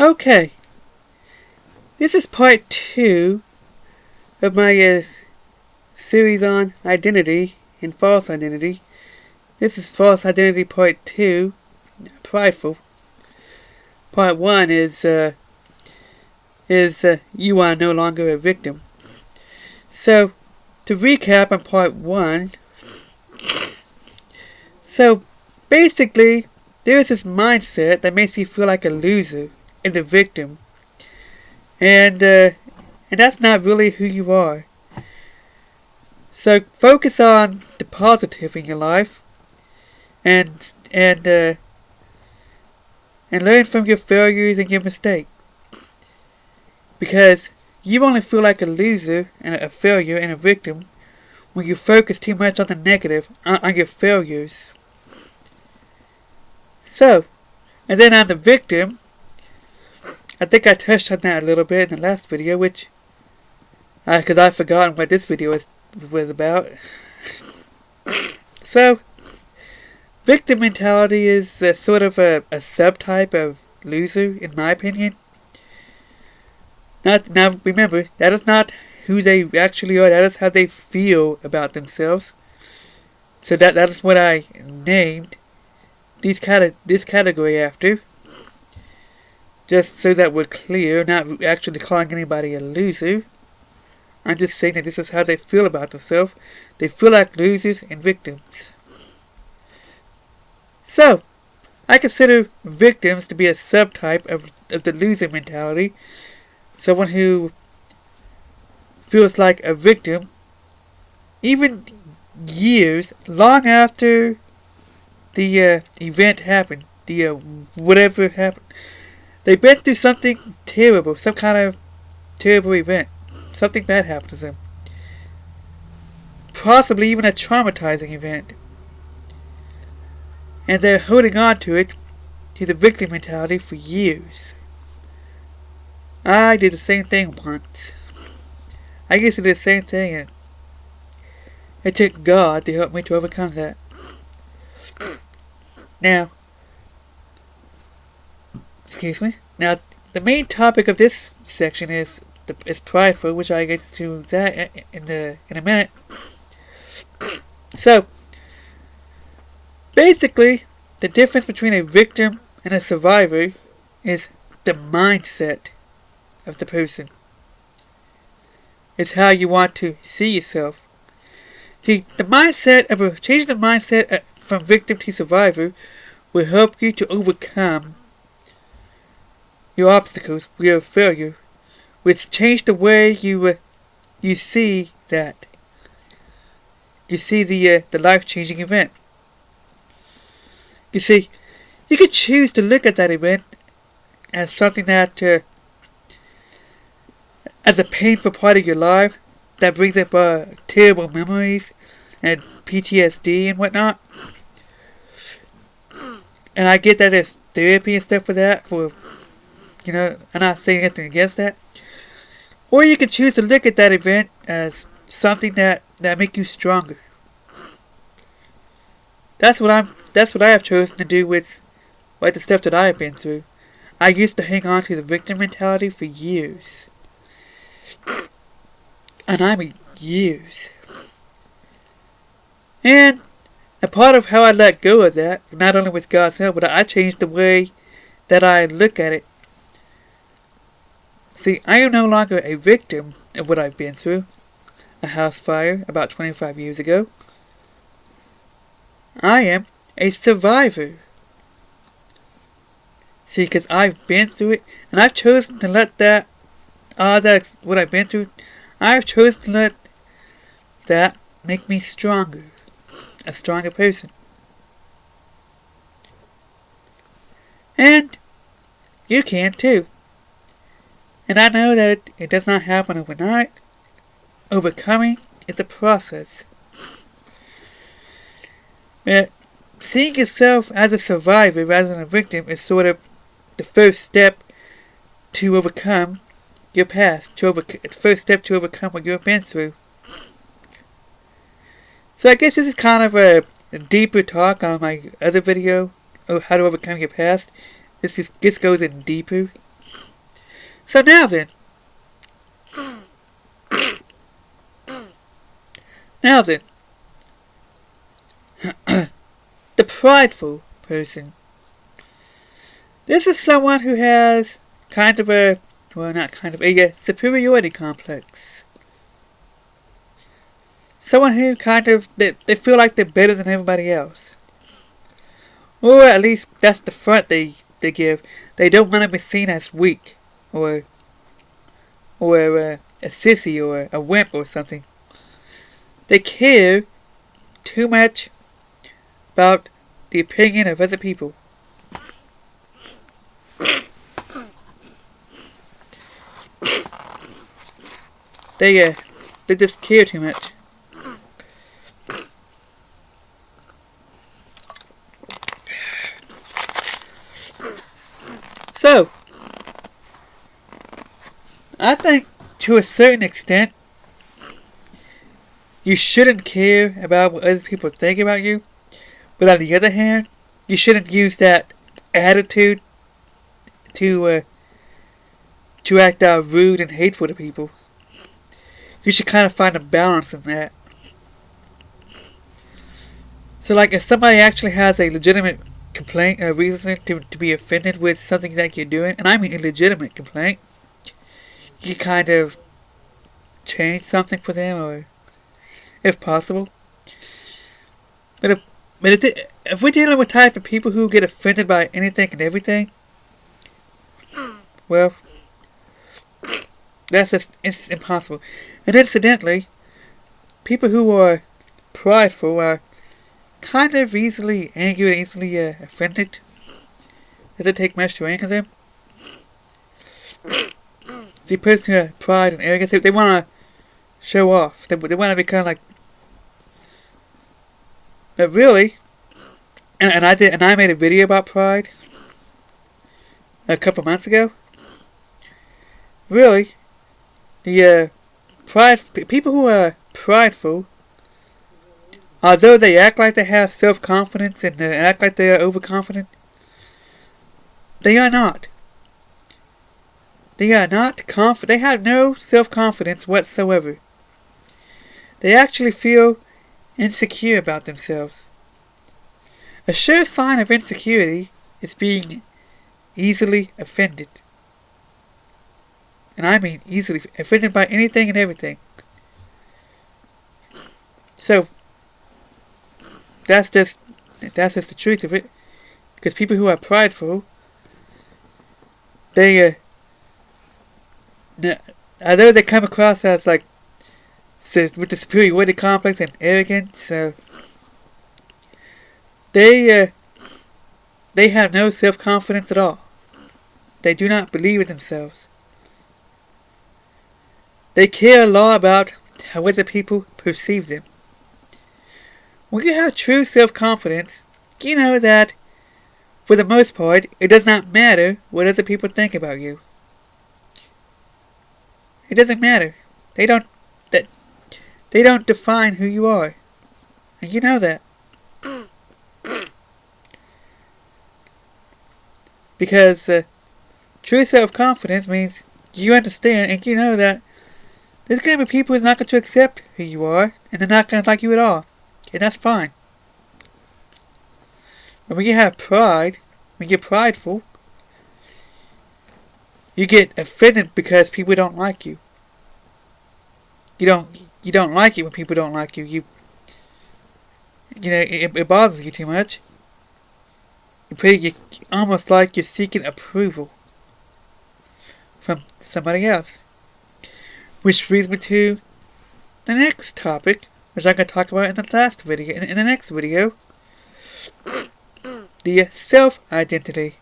Okay, this is part 2 of my series on identity and false identity. This is false identity part 2, prideful. Part 1 is you are no longer a victim. So, to recap on part 1, so basically, there is this mindset that makes you feel like a loser and a victim. And that's not really who you are. So focus on the positive in your life, and learn from your failures and your mistakes. Because you only feel like a loser and a failure and a victim when you focus too much on the negative, on your failures. So, and then on the victim, I think I touched on that a little bit in the last video, which, because I've forgotten what this video was about. So, victim mentality is sort of a subtype of loser, in my opinion. Now, remember, that is not who they actually are, that is how they feel about themselves. So that is what I named this category after. Just so that we're clear, not actually calling anybody a loser. I'm just saying that this is how they feel about themselves. They feel like losers and victims. So, I consider victims to be a subtype of the loser mentality. Someone who feels like a victim, even years, long after the event happened, whatever happened. They've been through something terrible, some kind of terrible event. Something bad happened to them. Possibly even a traumatizing event. And they're holding on to it, to the victim mentality, for years. I did the same thing once. I used to do the same thing, and it took God to help me to overcome that. Now, excuse me. Now, the main topic of this section is prideful, which I get to that in a minute. So, basically, the difference between a victim and a survivor is the mindset of the person. It's how you want to see yourself. See, changing the mindset from victim to survivor will help you to overcome your obstacles, your failure, which change the way you see that. You see the life-changing event. You see, you can choose to look at that event as something that, as a painful part of your life that brings up terrible memories and PTSD and whatnot. And I get that there's therapy and stuff for that, I'm not saying anything against that. Or you can choose to look at that event as something that make you stronger. That's what I have chosen to do with the stuff that I have been through. I used to hang on to the victim mentality for years. And I mean years. And a part of how I let go of that, not only with God's help, but I changed the way that I look at it. See, I am no longer a victim of what I've been through. A house fire about 25 years ago. I am a survivor. See, because I've been through it, and I've chosen to let that's what I've been through. I've chosen to let that make me stronger. A stronger person. And you can too. And I know that it does not happen overnight. Overcoming is a process. But seeing yourself as a survivor rather than a victim is sort of the first step to overcome your past. The first step to overcome what you've been through. So I guess this is kind of a deeper talk on my other video, How to Overcome Your Past. This goes in deeper. So now then. Now then. The prideful person. This is someone who has kind of a, well, not kind of, a superiority complex. Someone who kind of, they feel like they're better than everybody else. Or at least that's the front they give. They don't want to be seen as weak, or a sissy, or a wimp, or something. They care too much about the opinion of other people. They just care too much. So, I think to a certain extent, you shouldn't care about what other people think about you. But on the other hand, you shouldn't use that attitude to act out rude and hateful to people. You should kind of find a balance in that. So, like, if somebody actually has a legitimate complaint, a reason to be offended with something that you're doing, and I mean a legitimate complaint, you kind of change something for them, or if possible. But if we're dealing with type of people who get offended by anything and everything, well, it's impossible. And incidentally, people who are prideful are kind of easily angered and easily offended. It doesn't take much to anger them. The person who has pride and arrogance, they want to show off. They want to become like. But really, and I made a video about pride a couple months ago. Really, the people who are prideful, although they act like they have self-confidence and act like they are overconfident, they are not. They are not confident. They have no self-confidence whatsoever. They actually feel insecure about themselves. A sure sign of insecurity is being easily offended. And I mean easily offended by anything and everything. So, that's just the truth of it. Because people who are prideful, they, although they come across as like, with the superiority complex and arrogance, they have no self-confidence at all. They do not believe in themselves. They care a lot about how other people perceive them. When you have true self-confidence, you know that, for the most part, it does not matter what other people think about you. It doesn't matter. They don't define who you are. And you know that. Because true self-confidence means you understand and you know that there's going to be people who's not going to accept who you are, and they're not going to like you at all. And that's fine. But when you have pride, when you're prideful, you get offended because people don't like you. You don't like it when people don't like you. You know, it bothers you too much. You almost like you're seeking approval from somebody else. Which brings me to the next topic, which I'm going to talk about in the last video, in the next video. The self-identity.